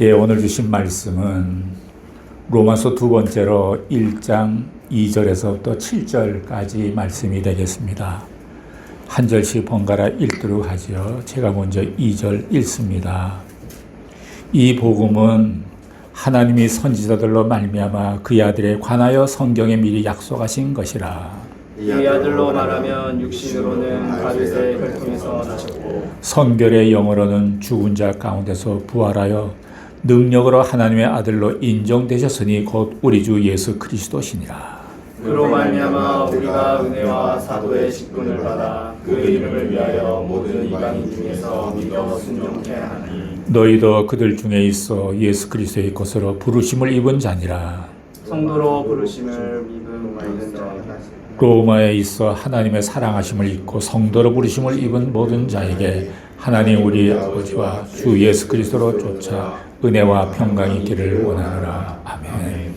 예, 오늘 주신 말씀은 로마서 두 번째로 1장 2절에서부터 7절까지 말씀이 되겠습니다. 한 절씩 번갈아 읽도록 하죠. 제가 먼저 2절 읽습니다. 이 복음은 하나님이 선지자들로 말미암아 그의 아들에 관하여 성경에 미리 약속하신 것이라. 이 아들로 말하면 육신으로는 다윗의 혈통에서 나셨고 성결의 영으로는 죽은 자 가운데서 부활하여 능력으로 하나님의 아들로 인정되셨으니 곧 우리 주 예수 그리스도시니라. 그로 말미암아 우리가 은혜와 사도의 직분을 받아 그 이름을 위하여 모든 이방인 중에서 믿어 순종케 하니 너희도 그들 중에 있어 예수 그리스도의 것으로 부르심을 입은 자니라. 성도로 부르심을 입은 자 로마에 있어 하나님의 사랑하심을 입고 성도로 부르심을 입은 모든 자에게 하나님 우리 아버지와 주 예수 그리스도로 쫓아 은혜와 평강이 있기를 원하노라. 아멘.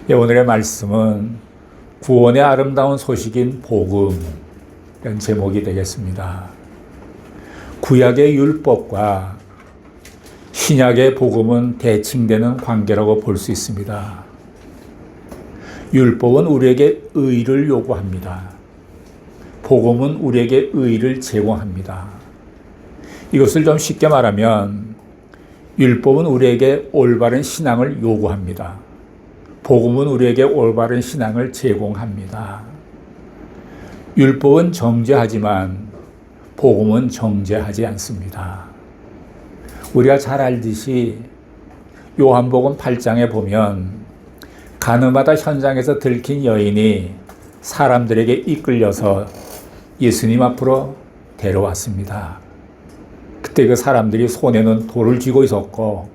예, 오늘의 말씀은 구원의 아름다운 소식인 복음 이런 제목이 되겠습니다. 구약의 율법과 신약의 복음은 대칭되는 관계라고 볼 수 있습니다. 율법은 우리에게 의를 요구합니다. 복음은 우리에게 의를 제공합니다. 이것을 좀 쉽게 말하면 율법은 우리에게 올바른 신앙을 요구합니다. 복음은 우리에게 올바른 신앙을 제공합니다. 율법은 정죄하지만 복음은 정죄하지 않습니다. 우리가 잘 알듯이 요한복음 8장에 보면 가늠하다 현장에서 들킨 여인이 사람들에게 이끌려서 예수님 앞으로 데려왔습니다. 그때 그 사람들이 손에는 돌을 쥐고 있었고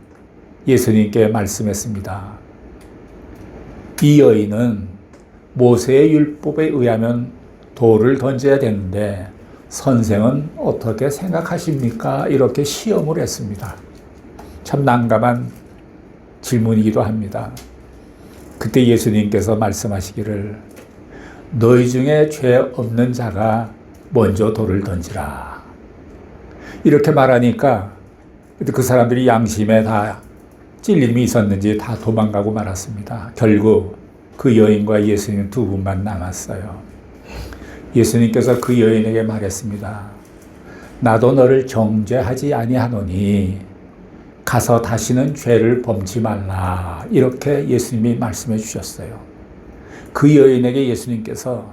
예수님께 말씀했습니다. 이 여인은 모세의 율법에 의하면 돌을 던져야 되는데 선생은 어떻게 생각하십니까? 이렇게 시험을 했습니다. 참 난감한 질문이기도 합니다. 그때 예수님께서 말씀하시기를 너희 중에 죄 없는 자가 먼저 돌을 던지라. 이렇게 말하니까 그 사람들이 양심에 다 찔림이 있었는지 다 도망가고 말았습니다. 결국 그 여인과 예수님 두 분만 남았어요. 예수님께서 그 여인에게 말했습니다. 나도 너를 정죄하지 아니하노니 가서 다시는 죄를 범치 말라. 이렇게 예수님이 말씀해 주셨어요. 그 여인에게 예수님께서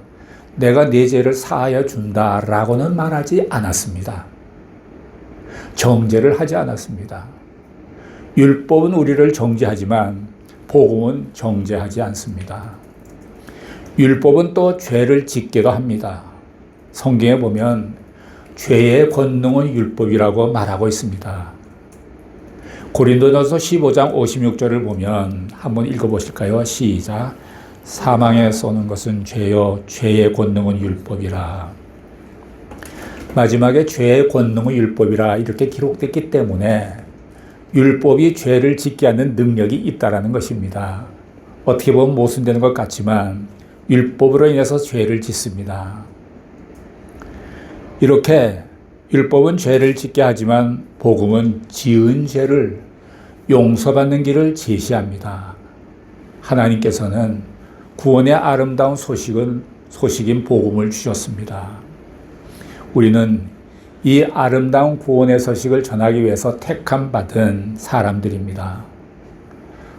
내가 네 죄를 사하여 준다라고는 말하지 않았습니다. 정죄를 하지 않았습니다. 율법은 우리를 정죄하지만 복음은 정죄하지 않습니다. 율법은 또 죄를 짓게도 합니다. 성경에 보면 죄의 권능은 율법이라고 말하고 있습니다. 고린도전서 15장 56절을 보면 한번 읽어보실까요? 시작. 사망에 쏘는 것은 죄요 죄의 권능은 율법이라. 마지막에 죄의 권능은 율법이라 이렇게 기록됐기 때문에 율법이 죄를 짓게 하는 능력이 있다는 것입니다. 어떻게 보면 모순되는 것 같지만 율법으로 인해서 죄를 짓습니다. 이렇게 율법은 죄를 짓게 하지만 복음은 지은 죄를 용서받는 길을 제시합니다. 하나님께서는 구원의 아름다운 소식인 복음을 주셨습니다. 우리는 이 아름다운 구원의 소식을 전하기 위해서 택함받은 사람들입니다.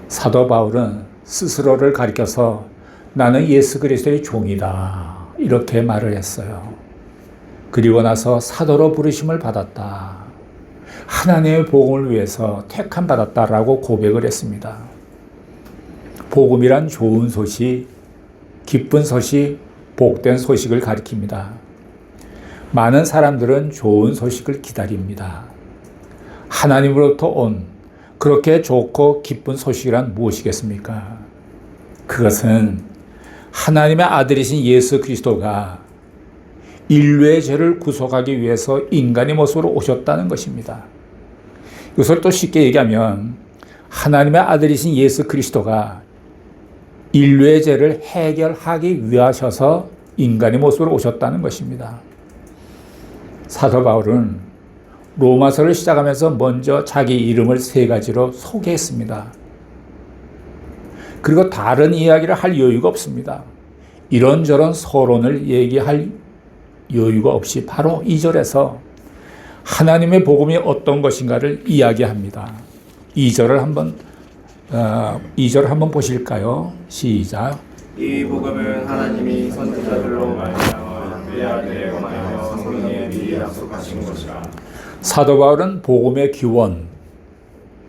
사도 바울은 스스로를 가리켜서 나는 예수 그리스도의 종이다 이렇게 말을 했어요. 그리고 나서 사도로 부르심을 받았다. 하나님의 복음을 위해서 택함받았다라고 고백을 했습니다. 복음이란 좋은 소식, 기쁜 소식, 복된 소식을 가리킵니다. 많은 사람들은 좋은 소식을 기다립니다. 하나님으로부터 온 그렇게 좋고 기쁜 소식이란 무엇이겠습니까? 그것은 하나님의 아들이신 예수 그리스도가 인류의 죄를 구속하기 위해서 인간의 모습으로 오셨다는 것입니다. 이것을 또 쉽게 얘기하면 하나님의 아들이신 예수 그리스도가 인류의 죄를 해결하기 위하셔서 인간의 모습으로 오셨다는 것입니다. 사도 바울은 로마서를 시작하면서 먼저 자기 이름을 세 가지로 소개했습니다. 그리고 다른 이야기를 할 여유가 없습니다. 이런저런 서론을 얘기할 여유가 없이 바로 2절에서 하나님의 복음이 어떤 것인가를 이야기합니다. 2절을 한번 보실까요? 시작. 이 복음은 하나님이 선지자들로 말미암아 그의 아들에 관하여 성령에 미리 약속하신 것이라. 사도 바울은 복음의 기원,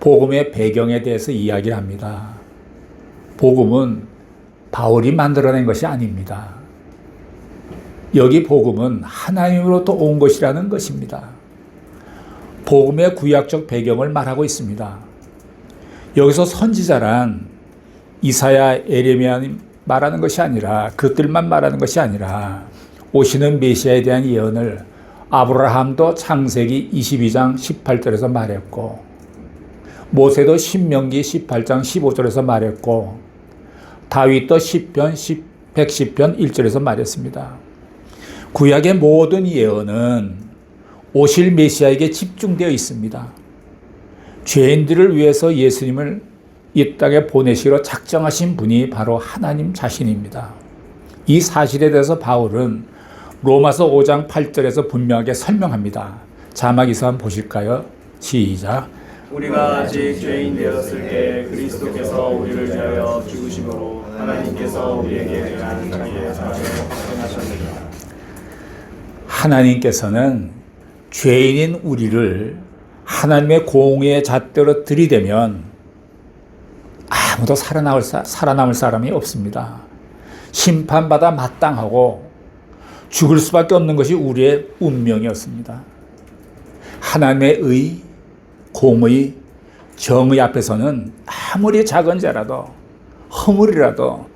복음의 배경에 대해서 이야기를 합니다. 복음은 바울이 만들어낸 것이 아닙니다. 여기 복음은 하나님으로부터 온 것이라는 것입니다. 복음의 구약적 배경을 말하고 있습니다. 여기서 선지자란 이사야, 에레미야 말하는 것이 아니라 그들만 말하는 것이 아니라 오시는 메시아에 대한 예언을 아브라함도 창세기 22장 18절에서 말했고 모세도 신명기 18장 15절에서 말했고 다윗도 시편 110편 1절에서 말했습니다. 구약의 모든 예언은 오실 메시아에게 집중되어 있습니다. 죄인들을 위해서 예수님을 이 땅에 보내시기로 작정하신 분이 바로 하나님 자신입니다. 이 사실에 대해서 바울은 로마서 5장 8절에서 분명하게 설명합니다. 자막 이서 한번 보실까요? 시작. 우리가 아직 죄인 되었을 때 그리스도께서 우리를 위하여 죽으심으로 하나님께서 우리에게 가능하게 하셨느니라. 하나님께서는 죄인인 우리를 하나님의 공의의 잣대로 들이대면 아무도 살아남을 사람이 없습니다. 심판받아 마땅하고 죽을 수밖에 없는 것이 우리의 운명이었습니다. 하나님의 의, 공의, 정의 앞에서는 아무리 작은 죄라도 허물이라도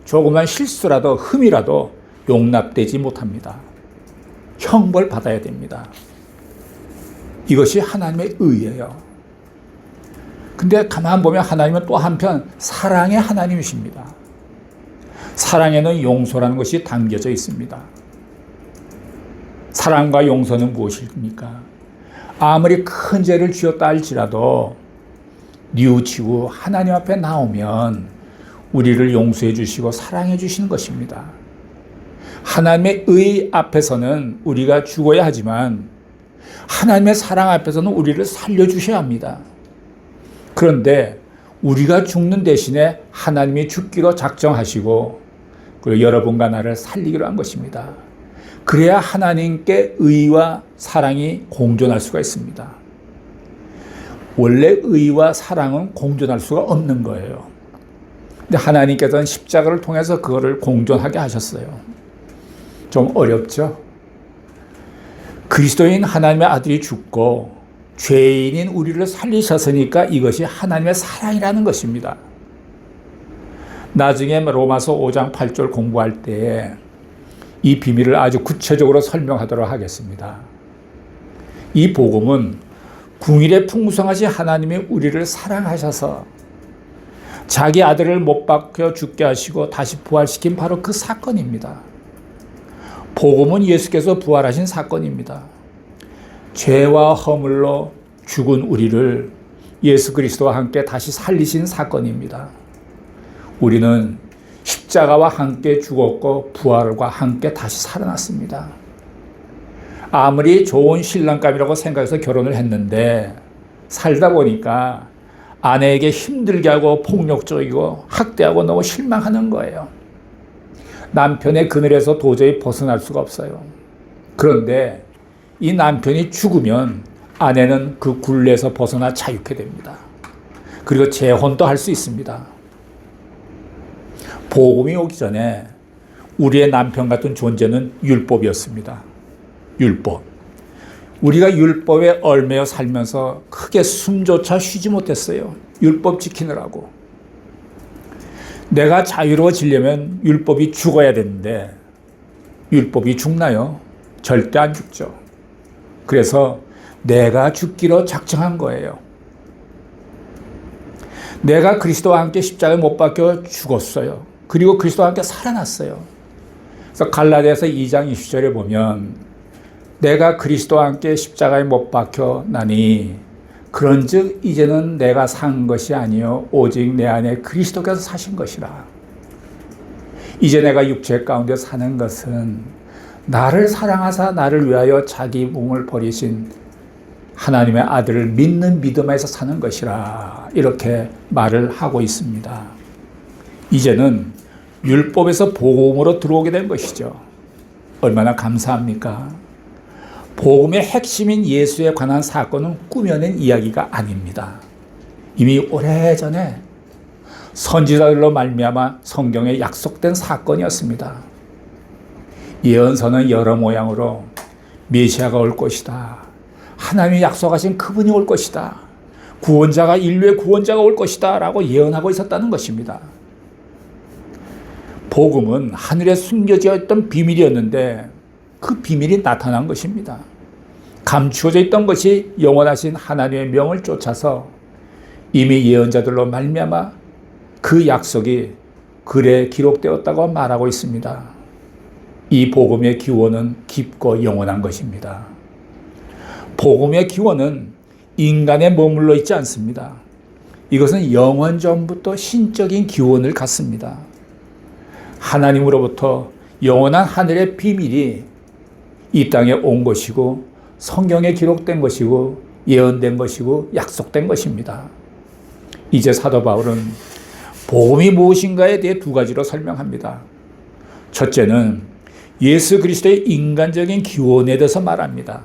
조그만 실수라도 흠이라도 용납되지 못합니다. 형벌 받아야 됩니다. 이것이 하나님의 의예요. 근데 가만 보면 하나님은 또 한편 사랑의 하나님이십니다. 사랑에는 용서라는 것이 담겨져 있습니다. 사랑과 용서는 무엇입니까? 아무리 큰 죄를 지었다 할지라도 뉘우치고 하나님 앞에 나오면 우리를 용서해 주시고 사랑해 주시는 것입니다. 하나님의 의 앞에서는 우리가 죽어야 하지만 하나님의 사랑 앞에서는 우리를 살려주셔야 합니다. 그런데 우리가 죽는 대신에 하나님이 죽기로 작정하시고 그리고 여러분과 나를 살리기로 한 것입니다. 그래야 하나님께 의와 사랑이 공존할 수가 있습니다. 원래 의와 사랑은 공존할 수가 없는 거예요. 근데 하나님께서는 십자가를 통해서 그거를 공존하게 하셨어요. 좀 어렵죠? 그리스도인 하나님의 아들이 죽고 죄인인 우리를 살리셨으니까 이것이 하나님의 사랑이라는 것입니다. 나중에 로마서 5장 8절 공부할 때 이 비밀을 아주 구체적으로 설명하도록 하겠습니다. 이 복음은 궁일에 풍성하신 하나님이 우리를 사랑하셔서 자기 아들을 못 박혀 죽게 하시고 다시 부활시킨 바로 그 사건입니다. 복음은 예수께서 부활하신 사건입니다. 죄와 허물로 죽은 우리를 예수 그리스도와 함께 다시 살리신 사건입니다. 우리는 십자가와 함께 죽었고 부활과 함께 다시 살아났습니다. 아무리 좋은 신랑감이라고 생각해서 결혼을 했는데 살다 보니까 아내에게 힘들게 하고 폭력적이고 학대하고 너무 실망하는 거예요. 남편의 그늘에서 도저히 벗어날 수가 없어요. 그런데 이 남편이 죽으면 아내는 그 굴레에서 벗어나 자유케 됩니다. 그리고 재혼도 할 수 있습니다. 복음이 오기 전에 우리의 남편 같은 존재는 율법이었습니다. 율법. 우리가 율법에 얽매여 살면서 크게 숨조차 쉬지 못했어요. 율법 지키느라고. 내가 자유로워지려면 율법이 죽어야 되는데 율법이 죽나요? 절대 안 죽죠. 그래서 내가 죽기로 작정한 거예요. 내가 그리스도와 함께 십자가에 못 박혀 죽었어요. 그리고 그리스도와 함께 살아났어요. 그래서 갈라디아서 2장 20절에 보면 내가 그리스도와 함께 십자가에 못 박혀 나니 그런즉 이제는 내가 산 것이 아니요 오직 내 안에 그리스도께서 사신 것이라. 이제 내가 육체 가운데 사는 것은 나를 사랑하사 나를 위하여 자기 몸을 버리신 하나님의 아들을 믿는 믿음에서 사는 것이라. 이렇게 말을 하고 있습니다. 이제는 율법에서 복음으로 들어오게 된 것이죠. 얼마나 감사합니까? 복음의 핵심인 예수에 관한 사건은 꾸며낸 이야기가 아닙니다. 이미 오래전에 선지자들로 말미암아 성경에 약속된 사건이었습니다. 예언서는 여러 모양으로 메시아가 올 것이다. 하나님이 약속하신 그분이 올 것이다. 구원자가 인류의 구원자가 올 것이다 라고 예언하고 있었다는 것입니다. 복음은 하늘에 숨겨져 있던 비밀이었는데 그 비밀이 나타난 것입니다. 감추어져 있던 것이 영원하신 하나님의 명을 쫓아서 이미 예언자들로 말미암아 그 약속이 글에 기록되었다고 말하고 있습니다. 이 복음의 기원은 깊고 영원한 것입니다. 복음의 기원은 인간에 머물러 있지 않습니다. 이것은 영원 전부터 신적인 기원을 갖습니다. 하나님으로부터 영원한 하늘의 비밀이 이 땅에 온 것이고 성경에 기록된 것이고 예언된 것이고 약속된 것입니다. 이제 사도 바울은 복음이 무엇인가에 대해 두 가지로 설명합니다. 첫째는 예수 그리스도의 인간적인 기원에 대해서 말합니다.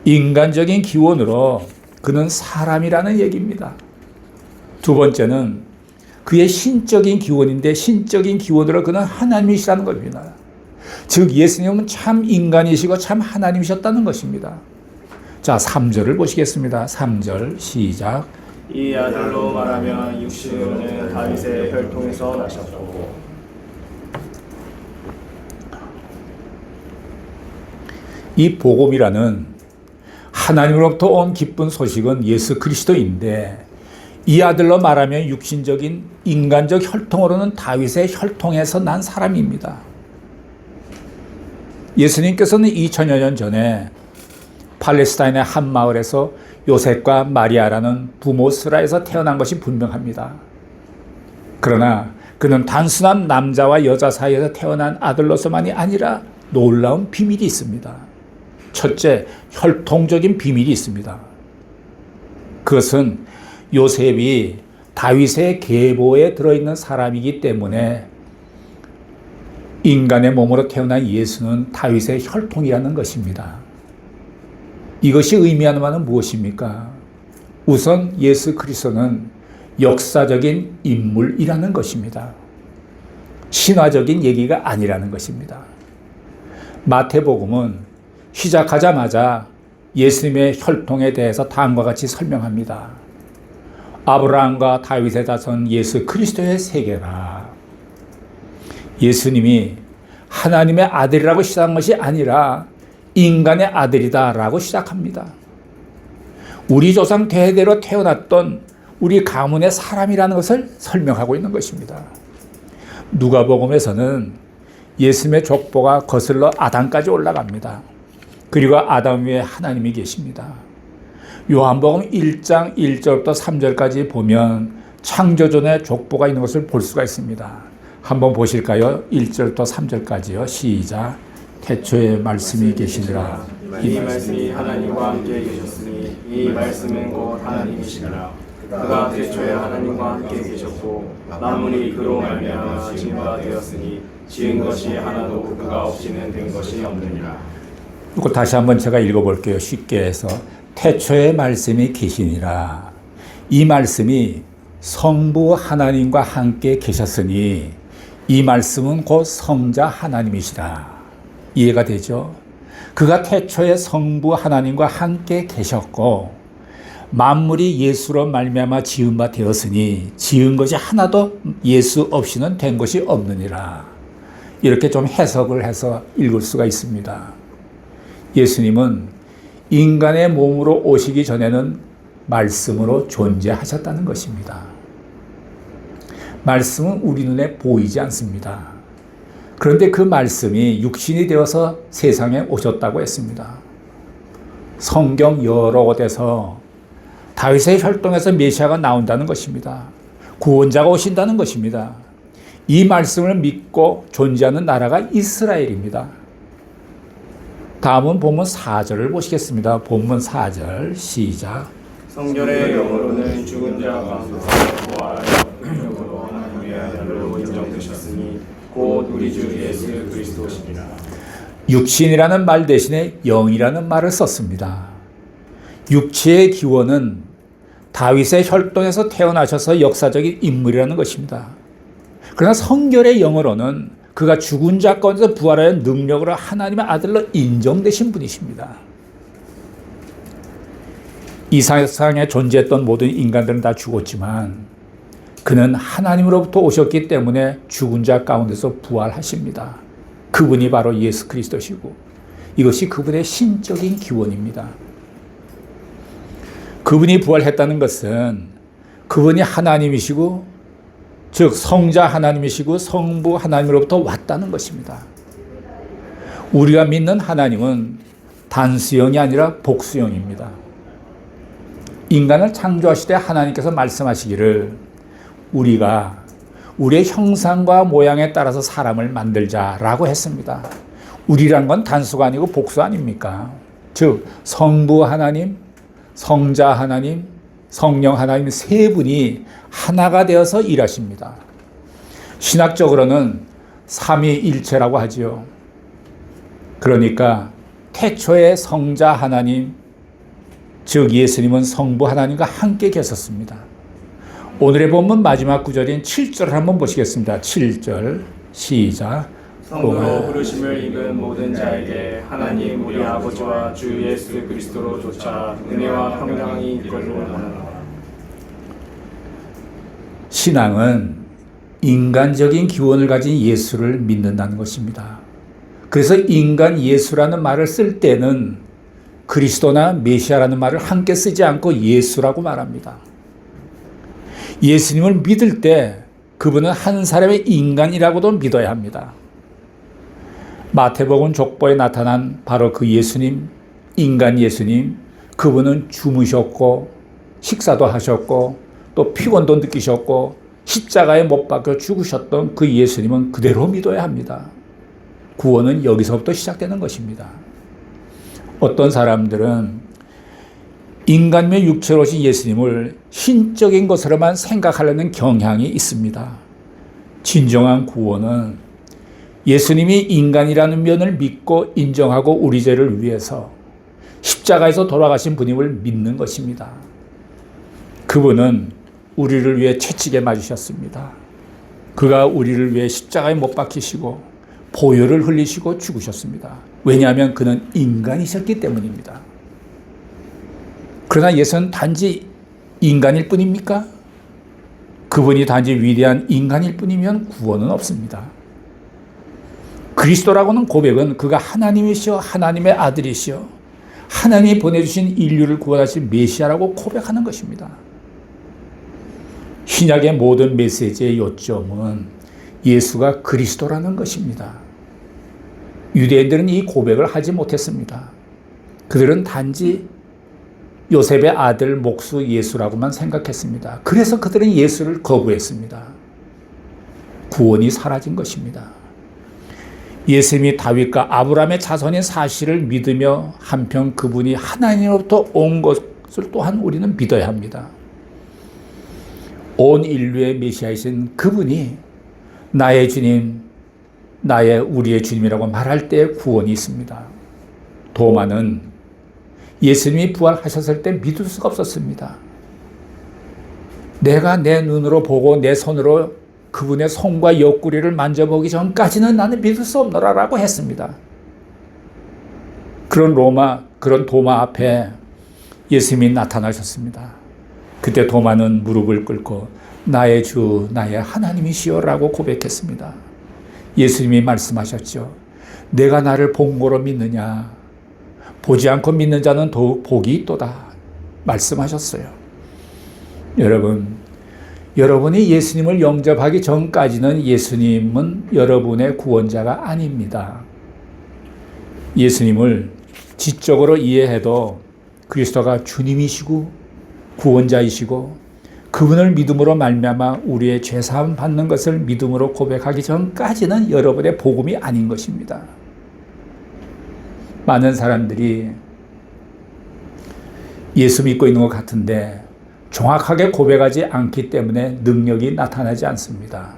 인간적인 기원으로 그는 사람이라는 얘기입니다. 두 번째는 그의 신적인 기원인데 신적인 기원으로 그는 하나님이시라는 겁니다. 즉 예수님은 참 인간이시고 참 하나님이셨다는 것입니다. 자, 3절을 보시겠습니다. 3절 시작. 이 아들로 말하면 육신은 다윗의 혈통에서 나셨고. 이 복음이라는 하나님으로부터 온 기쁜 소식은 예수 그리스도인데 이 아들로 말하면 육신적인 인간적 혈통으로는 다윗의 혈통에서 난 사람입니다. 예수님께서는 2000여 년 전에 팔레스타인의 한 마을에서 요셉과 마리아라는 부모 슬하에서 태어난 것이 분명합니다. 그러나 그는 단순한 남자와 여자 사이에서 태어난 아들로서만이 아니라 놀라운 비밀이 있습니다. 첫째, 혈통적인 비밀이 있습니다. 그것은 요셉이 다윗의 계보에 들어있는 사람이기 때문에 인간의 몸으로 태어난 예수는 다윗의 혈통이라는 것입니다. 이것이 의미하는 바는 무엇입니까? 우선 예수 그리스도는 역사적인 인물이라는 것입니다. 신화적인 얘기가 아니라는 것입니다. 마태복음은 시작하자마자 예수님의 혈통에 대해서 다음과 같이 설명합니다. 아브라함과 다윗의 자손 예수 그리스도의 세계라. 예수님이 하나님의 아들이라고 시작한 것이 아니라 인간의 아들이다라고 시작합니다. 우리 조상 대대로 태어났던 우리 가문의 사람이라는 것을 설명하고 있는 것입니다. 누가복음에서는 예수님의 족보가 거슬러 아담까지 올라갑니다. 그리고 아담 위에 하나님이 계십니다. 요한복음 1장 1절부터 3절까지 보면 창조전의 족보가 있는 것을 볼 수가 있습니다. 한번 보실까요? 1절부터 3절까지요. 시작. 태초에 말씀이 계시니라. 이 말씀이 하나님과 함께 계셨으니 이 말씀은 곧 하나님이시니라. 그가 태초에 하나님과 함께 계셨고 만물이 그로 말미암아 지은 바 되었으니 지은 것이 하나도 그가 없이는 된 것이 없느니라. 이거 다시 한번 제가 읽어볼게요. 쉽게 해서 태초에 말씀이 계시니라. 이 말씀이 성부 하나님과 함께 계셨으니 이 말씀은 곧 성자 하나님이시라. 이해가 되죠? 그가 태초에 성부 하나님과 함께 계셨고 만물이 예수로 말미암아 지은 바 되었으니 지은 것이 하나도 예수 없이는 된 것이 없느니라. 이렇게 좀 해석을 해서 읽을 수가 있습니다. 예수님은 인간의 몸으로 오시기 전에는 말씀으로 존재하셨다는 것입니다. 말씀은 우리 눈에 보이지 않습니다. 그런데 그 말씀이 육신이 되어서 세상에 오셨다고 했습니다. 성경 여러 곳에서 다윗의 혈통에서 메시아가 나온다는 것입니다. 구원자가 오신다는 것입니다. 이 말씀을 믿고 존재하는 나라가 이스라엘입니다. 다음은 본문 4절을 보시겠습니다. 본문 4절 시작. 성결의 영으로는 죽은 자 가운데서 부활하여 능력으로 하나님의 아들로 인정되셨으니 곧 우리 주 예수 그리스도시니라. 육신이라는 말 대신에 영이라는 말을 썼습니다. 육체의 기원은 다윗의 혈통에서 태어나셔서 역사적인 인물이라는 것입니다. 그러나 성결의 영으로는 그가 죽은 자 가운데서 부활하여 능력으로 하나님의 아들로 인정되신 분이십니다. 이 세상에 존재했던 모든 인간들은 다 죽었지만 그는 하나님으로부터 오셨기 때문에 죽은 자 가운데서 부활하십니다. 그분이 바로 예수 그리스도시고 이것이 그분의 신적인 기원입니다. 그분이 부활했다는 것은 그분이 하나님이시고 즉 성자 하나님이시고 성부 하나님으로부터 왔다는 것입니다. 우리가 믿는 하나님은 단수형이 아니라 복수형입니다. 인간을 창조하실 때 하나님께서 말씀하시기를 우리가 우리의 형상과 모양에 따라서 사람을 만들자라고 했습니다. 우리란 건 단수가 아니고 복수 아닙니까? 즉 성부 하나님, 성자 하나님, 성령 하나님 세 분이 하나가 되어서 일하십니다. 신학적으로는 삼위일체라고 하지요. 그러니까 태초에 성자 하나님, 즉 예수님은 성부 하나님과 함께 계셨습니다. 오늘의 본문 마지막 구절인 7절을 한번 보시겠습니다. 7절 시작. 성도로 부르심을 입은 모든 자에게 하나님 우리 아버지와 주 예수 그리스도로 조차 은혜와 평강이 있기를 원하노라. 신앙은 인간적인 기원을 가진 예수를 믿는다는 것입니다. 그래서 인간 예수라는 말을 쓸 때는 그리스도나 메시아라는 말을 함께 쓰지 않고 예수라고 말합니다. 예수님을 믿을 때 그분은 한 사람의 인간이라고도 믿어야 합니다. 마태복음 족보에 나타난 바로 그 예수님, 인간 예수님, 그분은 주무셨고 식사도 하셨고 또 피곤도 느끼셨고 십자가에 못 박혀 죽으셨던 그 예수님은 그대로 믿어야 합니다. 구원은 여기서부터 시작되는 것입니다. 어떤 사람들은 인간의 육체로 오신 예수님을 신적인 것으로만 생각하려는 경향이 있습니다. 진정한 구원은 예수님이 인간이라는 면을 믿고 인정하고 우리 죄를 위해서 십자가에서 돌아가신 분임을 믿는 것입니다. 그분은 우리를 위해 채찍에 맞으셨습니다. 그가 우리를 위해 십자가에 못 박히시고 보혈을 흘리시고 죽으셨습니다. 왜냐하면 그는 인간이셨기 때문입니다. 그러나 예수는 단지 인간일 뿐입니까? 그분이 단지 위대한 인간일 뿐이면 구원은 없습니다. 그리스도라고는 고백은 그가 하나님이시여 하나님의 아들이시여 하나님이 보내주신 인류를 구원하실 메시아라고 고백하는 것입니다. 신약의 모든 메시지의 요점은 예수가 그리스도라는 것입니다. 유대인들은 이 고백을 하지 못했습니다. 그들은 단지 요셉의 아들 목수 예수라고만 생각했습니다. 그래서 그들은 예수를 거부했습니다. 구원이 사라진 것입니다. 예수님이 다윗과 아브라함의 자손인 사실을 믿으며 한편 그분이 하나님으로부터 온 것을 또한 우리는 믿어야 합니다. 온 인류의 메시아이신 그분이 나의 주님, 우리의 주님이라고 말할 때 구원이 있습니다. 도마는 예수님이 부활하셨을 때 믿을 수가 없었습니다. 내가 내 눈으로 보고 내 손으로 그분의 손과 옆구리를 만져보기 전까지는 나는 믿을 수 없노라라고 했습니다. 그런 도마 앞에 예수님이 나타나셨습니다. 그때 도마는 무릎을 꿇고 나의 주, 나의 하나님이시여라고 고백했습니다. 예수님이 말씀하셨죠. 내가 나를 본 거로 믿느냐? 보지 않고 믿는 자는 더욱 복이 있도다. 말씀하셨어요. 여러분, 여러분이 예수님을 영접하기 전까지는 예수님은 여러분의 구원자가 아닙니다. 예수님을 지적으로 이해해도 그리스도가 주님이시고 구원자이시고 그분을 믿음으로 말미암아 우리의 죄사함 받는 것을 믿음으로 고백하기 전까지는 여러분의 복음이 아닌 것입니다. 많은 사람들이 예수 믿고 있는 것 같은데 정확하게 고백하지 않기 때문에 능력이 나타나지 않습니다.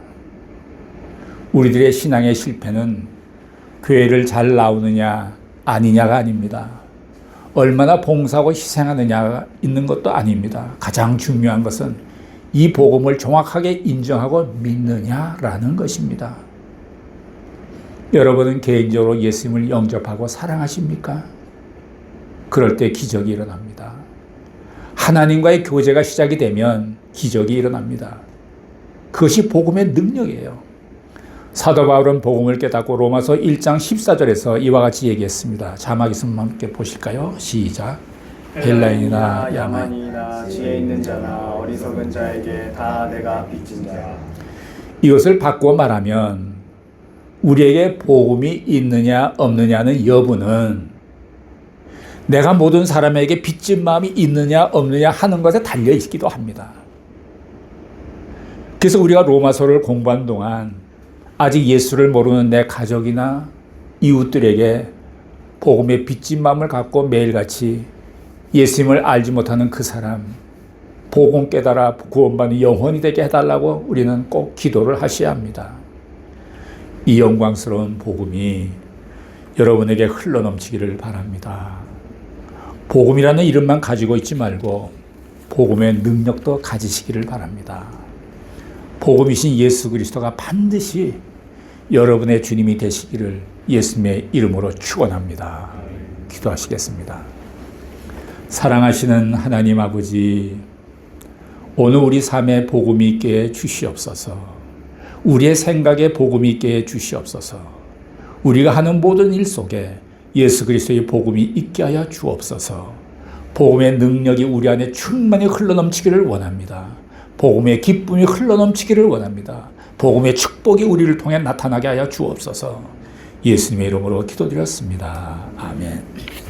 우리들의 신앙의 실패는 교회를 잘 나오느냐 아니냐가 아닙니다. 얼마나 봉사하고 희생하느냐가 있는 것도 아닙니다. 가장 중요한 것은 이 복음을 정확하게 인정하고 믿느냐라는 것입니다. 여러분은 개인적으로 예수님을 영접하고 사랑하십니까? 그럴 때 기적이 일어납니다. 하나님과의 교제가 시작이 되면 기적이 일어납니다. 그것이 복음의 능력이에요. 사도 바울은 복음을 깨닫고 로마서 1장 14절에서 이와 같이 얘기했습니다. 자막 있으면 함께 보실까요? 시작. 헬라인이나 야만이나 지혜 있는 자나 어리석은 자에게 다 내가 빚진 자. 이것을 바꾸어 말하면 우리에게 복음이 있느냐 없느냐는 여부는 내가 모든 사람에게 빚진 마음이 있느냐 없느냐 하는 것에 달려 있기도 합니다. 그래서 우리가 로마서를 공부한 동안 아직 예수를 모르는 내 가족이나 이웃들에게 복음의 빚진 마음을 갖고 매일같이 예수님을 알지 못하는 그 사람 복음 깨달아 구원받는 영혼이 되게 해달라고 우리는 꼭 기도를 하셔야 합니다. 이 영광스러운 복음이 여러분에게 흘러넘치기를 바랍니다. 복음이라는 이름만 가지고 있지 말고 복음의 능력도 가지시기를 바랍니다. 복음이신 예수 그리스도가 반드시 여러분의 주님이 되시기를 예수님의 이름으로 축원합니다. 기도하시겠습니다. 사랑하시는 하나님 아버지, 오늘 우리 삶에 복음이 있게 해 주시옵소서. 우리의 생각에 복음이 있게 해 주시옵소서. 우리가 하는 모든 일 속에 예수 그리스도의 복음이 있게 하여 주옵소서. 복음의 능력이 우리 안에 충만히 흘러넘치기를 원합니다. 복음의 기쁨이 흘러넘치기를 원합니다. 복음의 축복이 우리를 통해 나타나게 하여 주옵소서. 예수님의 이름으로 기도드렸습니다. 아멘.